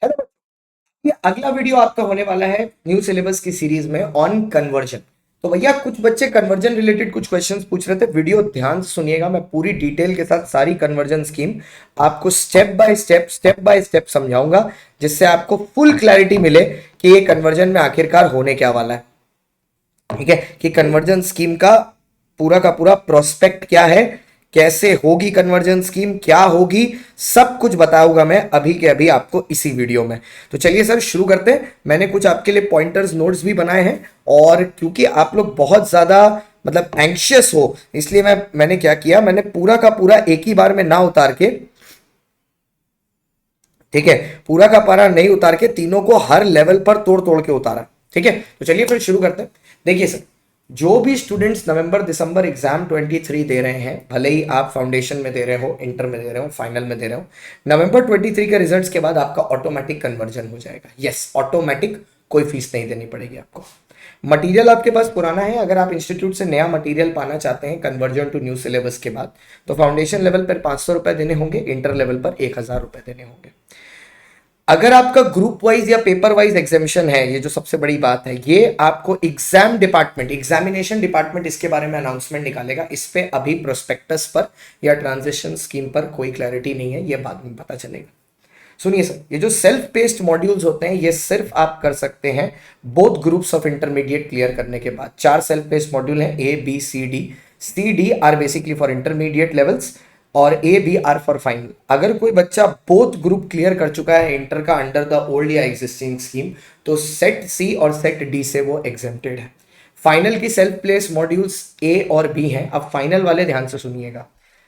Hello बच्चों, ये अगला वीडियो आपका होने वाला है न्यू सिलेबस की सीरीज में ऑन कन्वर्जन। तो भैया कुछ बच्चे कन्वर्जन रिलेटेड कुछ क्वेश्चंस पूछ रहे थे। वीडियो ध्यान से सुनिएगा, मैं पूरी डिटेल के साथ सारी कन्वर्जन स्कीम आपको स्टेप बाय स्टेप समझाऊंगा, जिससे आपको फुल क्लैरिटी मिले कि ये कन्वर्जन में आखिरकार होने क्या वाला है। ठीक है, कि कन्वर्जन स्कीम का पूरा प्रोस्पेक्ट क्या है, कैसे होगी कन्वर्जन स्कीम, क्या होगी, सब कुछ बताऊंगा मैं अभी के अभी आपको इसी वीडियो में। तो चलिए सर शुरू करते हैं। मैंने कुछ आपके लिए पॉइंटर्स नोट्स भी बनाए हैं, और क्योंकि आप लोग बहुत ज्यादा मतलब एंग्शियस हो, इसलिए मैंने क्या किया, मैंने पूरा का पूरा एक ही बार में ना उतार के, ठीक है, पूरा का पूरा नहीं उतार के तीनों को हर लेवल पर तोड़ तोड़ के उतारा। ठीक है, तो चलिए फिर शुरू करते हैं। देखिए सर, जो भी स्टूडेंट्स नवंबर दिसंबर एग्जाम 23 दे रहे हैं, भले ही आप फाउंडेशन में दे रहे हो, इंटर में दे रहे हो, फाइनल में दे रहे हो, नवंबर 23 के रिजल्ट्स के बाद आपका ऑटोमेटिक कन्वर्जन हो जाएगा। यस, ऑटोमेटिक, कोई फीस नहीं देनी पड़ेगी आपको। मटेरियल आपके पास पुराना है, अगर आप इंस्टीट्यूट से नया मटेरियल पाना चाहते हैं कन्वर्जन टू न्यू सिलेबस के बाद, तो फाउंडेशन लेवल पर 500 रुपए देने होंगे, इंटर लेवल पर 1000 रुपए देने होंगे। अगर आपका ग्रुप वाइज या पेपर वाइज एग्जामिशन है, ये जो सबसे बड़ी बात है, ये आपको एग्जाम डिपार्टमेंट, एग्जामिनेशन डिपार्टमेंट इसके बारे में अनाउंसमेंट निकालेगा। इस पे अभी प्रोस्पेक्टस पर या ट्रांजिशन स्कीम पर कोई क्लैरिटी नहीं है, ये बाद में पता चलेगा। सुनिए सर, ये जो सेल्फ पेस्ड मॉड्यूल्स होते हैं, ये सिर्फ आप कर सकते हैं both groups of intermediate clear करने के बाद। 4 सेल्फ पेस्ड मॉड्यूल हैं, A B C D. C D are basically for intermediate levels, और A B are for final. अगर कोई बच्चा बोथ ग्रुप क्लियर कर चुका है इंटर का अंडर द ओल्ड या एग्जिस्टिंग स्कीम, तो सेट सी और सेट डी से वो एग्जेम्प्टेड है। फाइनल की सेल्फ प्लेस मॉड्यूल्स ए और बी हैं। अब फाइनल वाले ध्यान से सुनिएगा।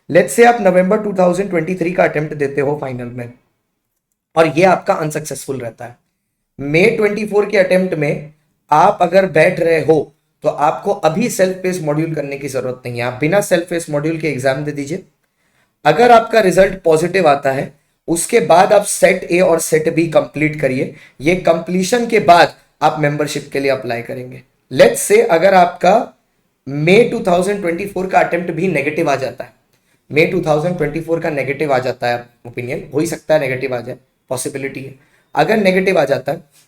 लेट्स से आप नवंबर 2023 का अटेम्प्ट देते हो फाइनल में, और ये आपका अनसक्सेसफुल रहता है। मई 24 के अटेम्प्ट में आप अगर बैठ रहे हो, तो आपको अभी सेल्फ पेस मॉड्यूल करने की जरूरत नहीं है, आप बिना सेल्फ पेस मॉड्यूल के एग्जाम दे दीजिए। अगर आपका रिजल्ट पॉजिटिव आता है, उसके बाद आप सेट ए और सेट बी कंप्लीट करिए। ये कंप्लीशन के बाद आप मेंबरशिप के लिए अप्लाई करेंगे। लेट्स से अगर आपका मई 2024 का अटेम्प्ट भी नेगेटिव आ जाता है, मई 2024 का नेगेटिव आ जाता है, ओपिनियन हो ही सकता है नेगेटिव आ जाए, पॉसिबिलिटी है। अगर नेगेटिव आ जाता है,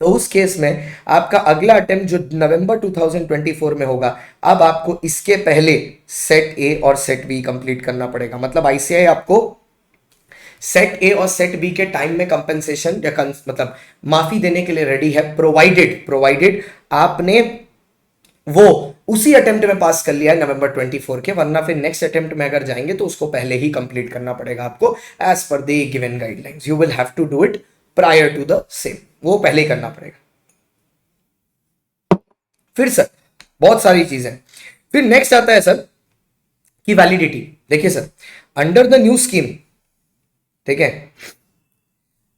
तो उस केस में आपका अगला अटेम्प्ट जो नवंबर 2024 में होगा, अब आपको इसके पहले सेट ए और सेट बी कंप्लीट करना पड़ेगा। मतलब आईसीआई आपको सेट ए और सेट बी के टाइम में कंपेंसेशन या मतलब माफी देने के लिए रेडी है, प्रोवाइडेड आपने वो उसी अटेम्प्ट में पास कर लिया है नवंबर 24 के, वरना फिर नेक्स्ट अटेम्प्ट में अगर जाएंगे तो उसको पहले ही कंप्लीट करना पड़ेगा आपको, as per the given guidelines. You will have to do it prior to the same, वो पहले ही करना पड़ेगा। फिर सर बहुत सारी चीजें, फिर नेक्स्ट आता है सर की वैलिडिटी। देखिए sir, under the new scheme, ठीक है,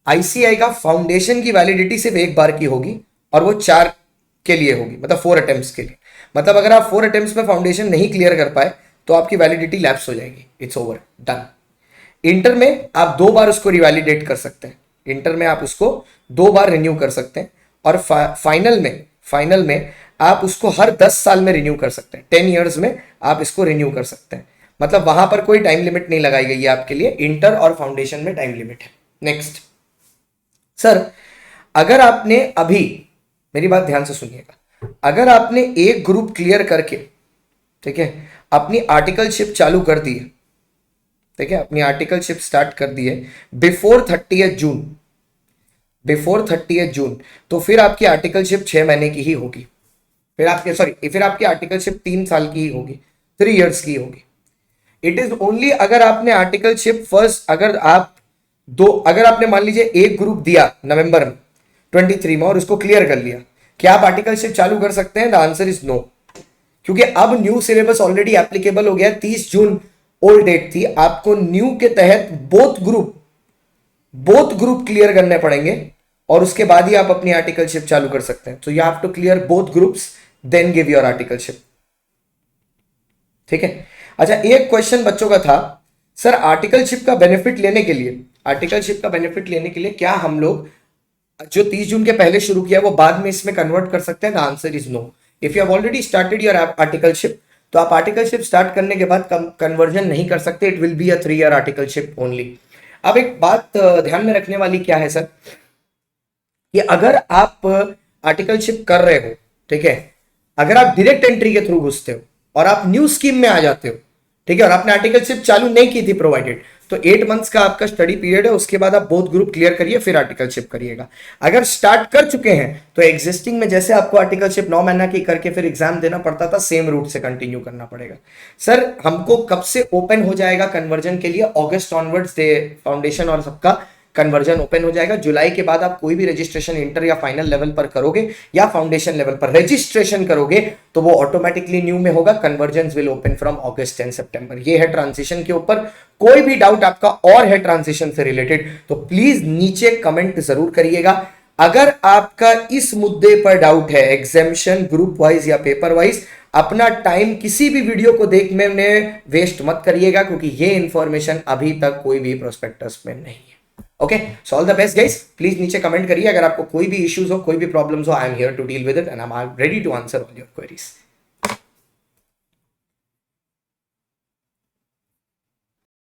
आईसीआई का फाउंडेशन की वैलिडिटी सिर्फ एक बार की होगी, और वो 4 के लिए होगी, मतलब 4 अटेम्प्ट्स के लिए। मतलब अगर आप 4 अटेम्प्ट्स में फाउंडेशन नहीं क्लियर कर पाए, तो आपकी वैलिडिटी लैप्स हो जाएगी, इट्स ओवर, डन। इंटर में आप 2 बार उसको रिवैलिडेट कर सकते हैं, इंटर में आप उसको 2 बार रिन्यू कर सकते हैं, और फाइनल में आप उसको हर 10 साल में रिन्यू कर सकते हैं, 10 ईयर्स में आप इसको रिन्यू कर सकते हैं। मतलब वहां पर कोई टाइम लिमिट नहीं लगाई गई है आपके लिए, इंटर और फाउंडेशन में टाइम लिमिट है। नेक्स्ट सर, अगर आपने अभी, मेरी बात ध्यान से सुनिएगा, अगर आपने एक ग्रुप क्लियर करके, ठीक है, अपनी आर्टिकलशिप चालू कर दी है, ठीक है, अपनी आर्टिकलशिप स्टार्ट कर दी है बिफोर 30 जून, तो फिर आपकी आर्टिकलशिप 6 महीने की ही होगी। फिर आपकी आर्टिकलशिप 3 साल की ही होगी, 3 ईयर्स की होगी। इट इज ओनली अगर आपने आर्टिकलशिप फर्स्ट, अगर आपने मान लीजिए एक ग्रुप दिया नवंबर में 23 में और उसको क्लियर कर लिया, क्या आप आर्टिकलशिप चालू कर सकते हैं? द आंसर इज नो, क्योंकि अब न्यू सिलेबस ऑलरेडी एप्लीकेबल हो गया। 30 जून ओल्ड डेट थी, आपको न्यू के तहत बोथ ग्रुप क्लियर करने पड़ेंगे, और उसके बाद ही आप अपनी आर्टिकलशिप चालू कर सकते हैं। तो you have to clear both groups, then give your articleship, ठीक है। अच्छा, एक क्वेश्चन बच्चों का था, सर आर्टिकलशिप का बेनिफिट लेने के लिए क्या हम लोग जो 30 जून के पहले शुरू किया वो बाद में इसमें कन्वर्ट कर सकते हैं? The answer is no. If you have already started your articleship, तो आप आर्टिकलशिप स्टार्ट करने के बाद कन्वर्जन नहीं कर सकते, it will be a 3 year articleship only. अब एक बात ध्यान में रखने वाली क्या है सर, कि अगर आप आर्टिकलशिप कर रहे हो, ठीक है, अगर आप डायरेक्ट एंट्री के थ्रू घुसते हो और आप न्यू स्कीम में आ जाते हो, ठीक है, और आपने आर्टिकलशिप चालू नहीं की थी प्रोवाइडेड, तो 8 मंथ्स का आपका स्टडी पीरियड है, उसके बाद आप बोथ ग्रुप क्लियर करिए फिर आर्टिकलशिप करिएगा। अगर स्टार्ट कर चुके हैं तो एग्जिस्टिंग में जैसे आपको आर्टिकलशिप 9 महीना की करके फिर एग्जाम देना पड़ता था, सेम रूट से कंटिन्यू करना पड़ेगा। सर हमको कब से ओपन हो जाएगा कन्वर्जन के लिए? अगस्त ऑनवर्ड्स दे फाउंडेशन और सबका कन्वर्जन ओपन हो जाएगा। जुलाई के बाद आप कोई भी रजिस्ट्रेशन इंटर या फाइनल लेवल पर करोगे या फाउंडेशन लेवल पर रजिस्ट्रेशन करोगे तो वो ऑटोमेटिकली न्यू में होगा। Conversion will open from August and September. ये है ट्रांजिशन के ऊपर। कोई भी डाउट आपका और है ट्रांजिशन से रिलेटेड तो प्लीज नीचे कमेंट जरूर करिएगा। अगर आपका इस मुद्दे पर डाउट है, एग्जामिशन ग्रुप वाइज या पेपर वाइज, अपना टाइम किसी भी वीडियो को देखने में वेस्ट मत करिएगा, क्योंकि ये इंफॉर्मेशन अभी तक कोई भी प्रोस्पेक्टस में नहीं है। Okay, so all the best guys. Please नीचे कमेंट करिए अगर आपको कोई भी इश्यूज हो, कोई भी प्रॉब्लम्स हो। I am here to deal with it and I am ready to answer all your queries.